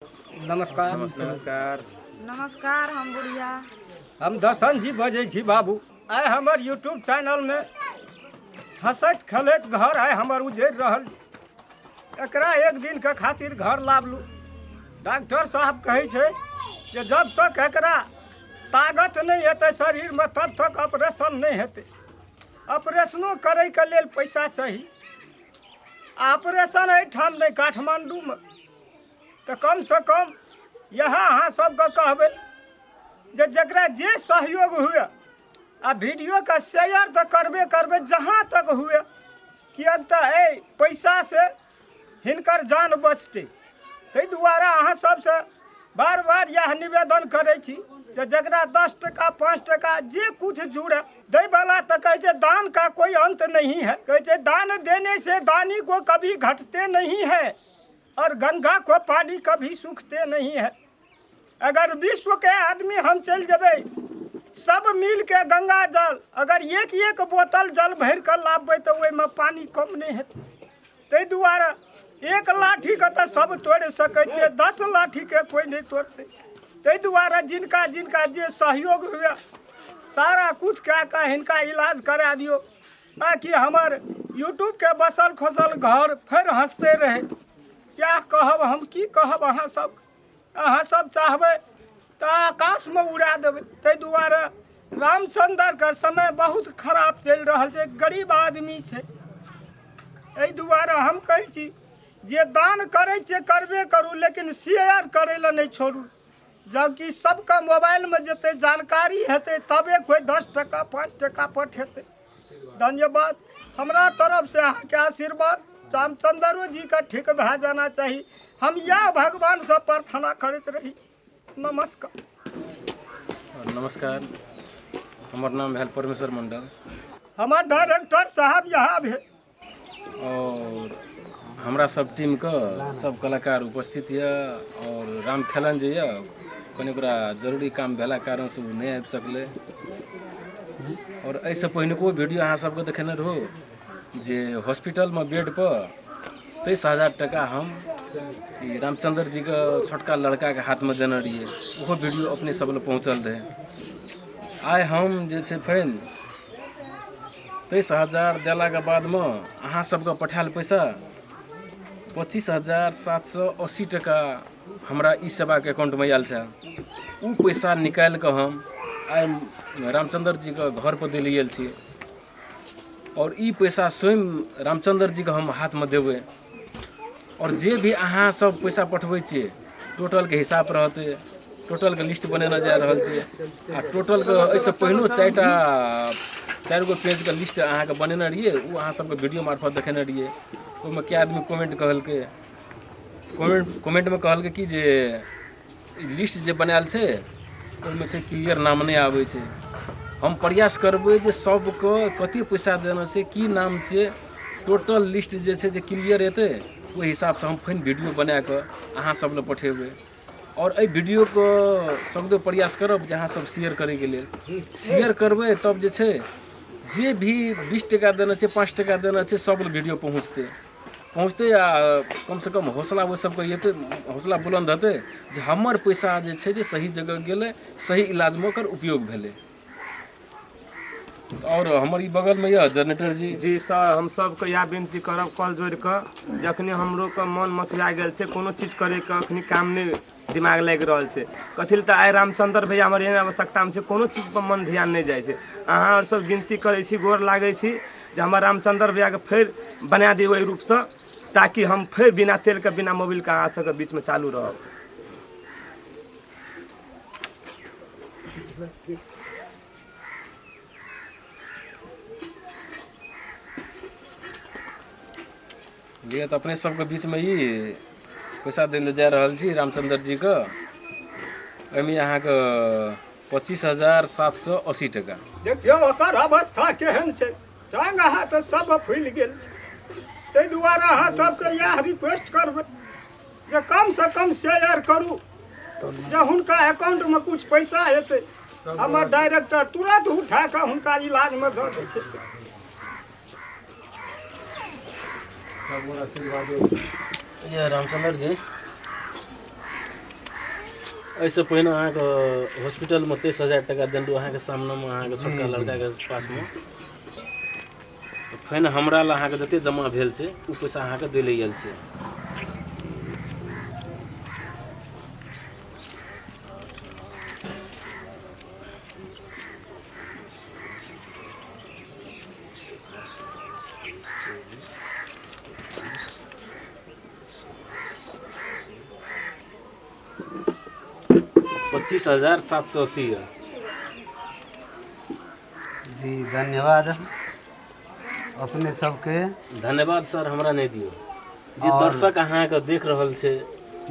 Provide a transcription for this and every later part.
नमस्कार। नमस्कार। नमस्कार। हम बुढ़िया हम दर्शन जी बजे छी बाबू। आइ हमर यूट्यूब चैनल में हंसैत खेलैत घर आइ हमर उजड़ रहल छै। एकरा एक दिन के खातिर घर लाबलू। डॉक्टर साहब कहे छै कि जब तक एकरा ताकत नहीं हेतै शरीर में तब तक ऑपरेशन नहीं हेतै। ऑपरेशनो करे के लेल पैसा चाहिए। ऑपरेशन एठाम नहीं काठमांडू में तो कम से कम यहाँ अहाँ सबके कहबै जे जकरा जे सहयोग हुए आ वीडियो का शेयर तो करबे जहाँ तक हुए किएक तो पैसा से हिनकर जान बचते। ताहि दुआरे अहाँ सबसे बार बार यह निवेदन करै छी जे जकरा 10 टका 5 टका जे कुछ जुड़े दे वाला तो कहे छै दान का कोई अंत नहीं है। कहे छै दान देने से दानी को कभी घटते नहीं है और गंगा को पानी कभी सूखते नहीं है। अगर विश्व के आदमी हम चल जब सब मिल के गंगा जल अगर एक एक बोतल जल भर कर लाबे तो में पानी कम नहीं है। ताहि दुआरे एक लाठी के तो सब तोड़ सके 10 लाठी के कोई नहीं तोड़ते। ताहि दुआरे जिनका जिनका जे सहयोग हुए सारा कुछ कह के हिनका इलाज करा दियो ताकि हमार यूट्यूब के बसल खोसल घर फिर हंसते रहे। क्या कहब हम की कहब अहाँ सब चाहबै तो आकाश में उड़ा देबै। ताहि दुआरे रामचंद्र का समय बहुत खराब चल रहा है। गरीब आदमी छै। एहि दुआरे हम कहै छी जे दान करै छै करबे करू लेकिन शेयर करै ला नहीं छोड़ू। जबकि सबका मोबाइल में जते जानकारी हेतै तबे कोई 10 टका 5 टका पठेतै। धन्यवाद। हमरा तरफ से अहाँके आशीर्वाद रामचंद्रो जी का ठीक भए जाना चाहिए। हम यह भगवान से प्रार्थना करते रही। नमस्कार। नमस्कार। हमार नाम है परमेश्वर मंडल। हमार डायरेक्टर साहब यहाँ भी और हमरा सब टीम का सब कलाकार उपस्थित है और राम खेलन जे कनी जरूरी काम भेला कारण से वो नहीं आबि सकले। और ऐसे पहिनको वीडियो अहाँ सबके देखने रहो जे हॉस्पिटल में बेड पर 23,000 टका हम रामचंद्र जी का छोटका लड़का के हाथ में देने रहिए। वो वीडियो अपने सब लोग पहुँचल रहे। आइ हम जे छै फेर 23,000 देला के बाद में अहाँ सबके पठायल पैसा 25,780 टका हमरा ई सेवा के अकाउंट में आयल छै। उ पैसा निकाल के हम आइ रामचंद्र जी के घर पर दिलियल छी और ई पैसा स्वयं रामचंद्र जी के हम हाथ में देवे। और जे भी अहाँ सब पैसा पठबै छियै टोटल के हिसाब रहते। टोटल के लिस्ट बनेने जा रहल छै आ टोटल के ऐसे पहिनो 4 गो पेज के लिस्ट अहाँ के बनेने रहिए। वो अहाँ सबके वीडियो मार्फत देखेने रहिए। ओहिमे क्या आदमी कमेंट कहलकै कमेंट में कहलकै कि जे लिस्ट जे बनायल छै ओहिमे छै क्लियर नाम नहीं आबै छै। हम प्रयास करबै जे सबके कते पैसा देना छै की नाम छै टोटल लिस्ट जे छै जे क्लियर हेतै ओहि हिसाब से हम फिर वीडियो बना के अहाँ सब ले पठेबै। और एहि वीडियो को सबदो प्रयास करब जे अहाँ सब शेयर करे के लेल शेयर करबै तब जे छै जे भी 20 टका देना छै 5 टका देना छै सब वीडियो पहुँचते आ कम से कम हौसला वो सबके ये हौसला बुलंद हेतै जे हमर पैसा जे छै जे सही जगह गेलै सही इलाज में ओकर उपयोग भेलै। और हमारी बगल में यह जनरेटर जी सर हम सबके यह विनती करब कल जोड़ कर जखनी हमरो के मन मसुआ गेल छै कोनो चीज करे के अखनी काम नहीं दिमाग लग रहा है कथी तो आइ रामचंद्र भैया हमारे एहन आवश्यकता में कोनो चीज पर मन ध्यान नहीं जाए। अहाँ और सब विनती करे छी गोर लागे छी जे हमार रामचंद्र भैया के फिर बना दी वही रूप से ताकि हम फिर बिना तेल के बिना मोबिल के अहाँ सबके बीच में चालू रहब। लिए तो अपने सबके बीच में ही पैसा दिल जा रहा छी रामचंद्र जी का। एहिमे यहाँ के 25,780 टका। देखियो ओकर अवस्था केहन छै। टांग हाथ सब फूल गेल छै। ताहि दुआरे अहाँ सबसे यह रिक्वेस्ट करबै जे कम से कम शेयर करू जे हुनका अकाउंट में कुछ पैसा हेतै। हमर डायरेक्टर तुरंत उठा के हुनका इलाज में दऽ दै छै। ये रामचंद्र जी एहिसँ पहिने अहाँके हॉस्पिटलमे 23,000 टका देलहुँ अहाँके सामनेमे अहाँके छोटका लड़काके पासमे। फेन हमरा लए अहाँके जतेक जमा भेल छै ओ पैसा अहाँके देले आयल छै। $25,780 है। जी धन्यवाद अपने सबके। धन्यवाद सर, हमरा नहीं दियो। जे दर्शक अहाँके देख रहल छै,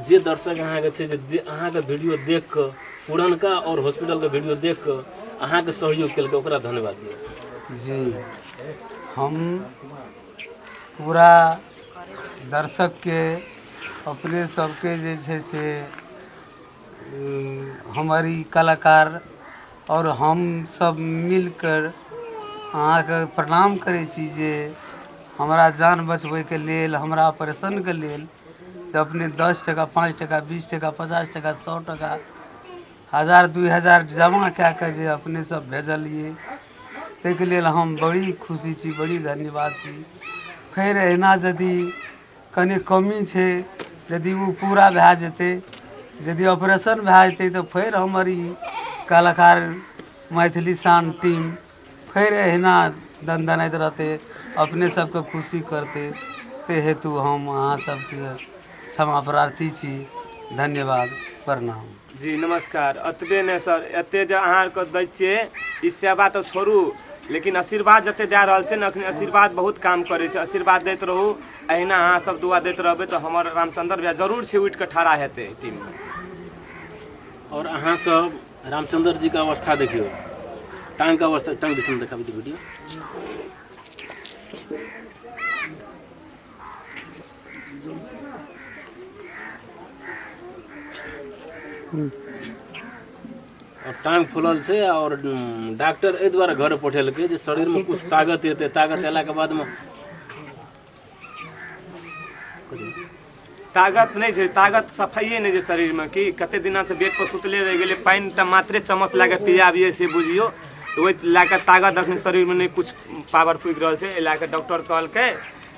जे दर्शक अहाँके छै जे अहाँके वीडियो देख कऽ पुरनका और हॉस्पिटल के वीडियो देख कऽ अहाँके सहयोग केलकै, ओकरा धन्यवाद दियो। जी हम पूरा दर्शक के अपने सबके जे छै से हमारी कलाकार और हम सब मिलकर अहाँके प्रणाम करै छी जे हमरा जान बचबैके लेल, हमरा ऑपरेशनके लेल तऽ अपने 10 टका 5 टका 20 टका 50 टका 100 टका 1000 2000 जमा कए कऽ जे अपने सब भेजलिए, ताहिके लेल हम बड़ी खुशी छी, बड़ी धन्यवाद छी। फेर एहिना यदि कनि कमी छै, यदि वो पूरा भए जेतै, यदि ऑपरेशन भए जेतै तऽ फेर हमर ई कलाकार मैथिली शान टीम फेर एहिना दनदनाइत रहतै, अपने सबके खुशी करतै। ते हेतु हम अहाँ सबके क्षमा प्रार्थी छी। धन्यवाद, प्रणाम। जी नमस्कार। अतबे नहीं सर, एते जे अहाँके दै छियै ई सेवा तो छोड़ू, लेकिन आशीर्वाद जते दे रहल छै ने अखन आशीर्वाद बहुत काम करे छै। आशीर्वाद दैत रहू, अहिना अहाँ सब दुआ दैत रहबै तऽ हमर रामचंद्र भैया जरूर छै उठि कऽ ठाढ़ा हेतै टीम में। और अहाँ सब रामचंद्र जी के अवस्था देखियो, टांग के अवस्था, टांग दिस में देखाबी वीडियो। और टांग फुलल छै और डॉक्टर एहि दुआरे घर पठेलकै जे शरीर में कुछ ताकत एतै, ताकत एला के बाद में ताकत नहीं छै, ताकत सफाइए नहीं छै शरीर में। कि कते दिना से बेड पर सुतले रह गेलै, पानी टा मात्रे चम्मच लाके पियाबिए से बुझियो, तो ओहि लाके ताकत अखन शरीर में नहीं कुछ पावर पुगि रहल छै। एहि लाके डॉक्टर कहलकै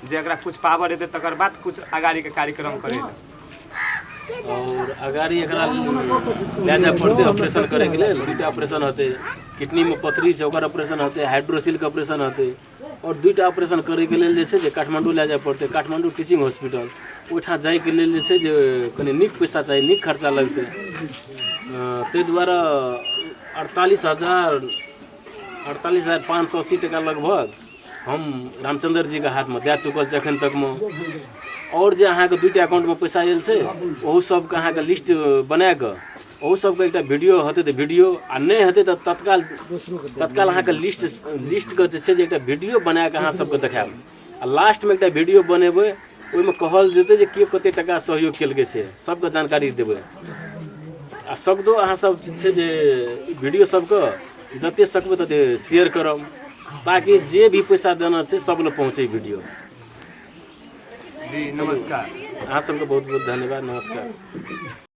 जे एकरा कुछ पावर एतै तकर बाद कुछ अगाड़ी के कार्यक्रम करे। और अगाड़ी एकरा ले जाए पड़ते ऑपरेशन करे के लिए। दुटा ऑपरेशन होते, किडनी में पथरी छै ओकर ऑपरेशन होते, हाइड्रोसिल के ऑपरेशन होते, और दुटा ऑपरेशन करे के लिए जे छै जे काठमांडू ले जाए पड़ते, काठमांडू टीचिंग हॉस्पिटल। ओहिठाम जाए के लिए जे छै जे कनी नीक पैसा चाहिए, नीक खर्चा लगते। ताहि दुआरे 48,580 टका लगभग हम रामचंद्र जी के हाथ में दे चुकल छै एखन तक में। और जे अहाँके दुटा अकाउंट में पैसा आयल छै ओहू सबके अहाँके लिस्ट बना कऽ ओहू सबके एकटा वीडियो हेतै तऽ वीडियो, आ नहीं हेतै तऽ तत्काल अहाँके लिस्ट के जे छै जे एकटा वीडियो बना कऽ अहाँ सबके देखायब। आ लास्ट में एकटा वीडियो बनेबै, ओहिमे कहल जेतै जे के कते टका सहयोग केलकै से सबके जानकारी देबै। आ सकदो अहाँ सब जे छै जे वीडियो सबके जते सकबै तते शेयर करब, ताकि जे भी पैसा देना छै सब लग पहुँचे वीडियो। जी नमस्कार। अहाँ सबके बहुत बहुत धन्यवाद, नमस्कार।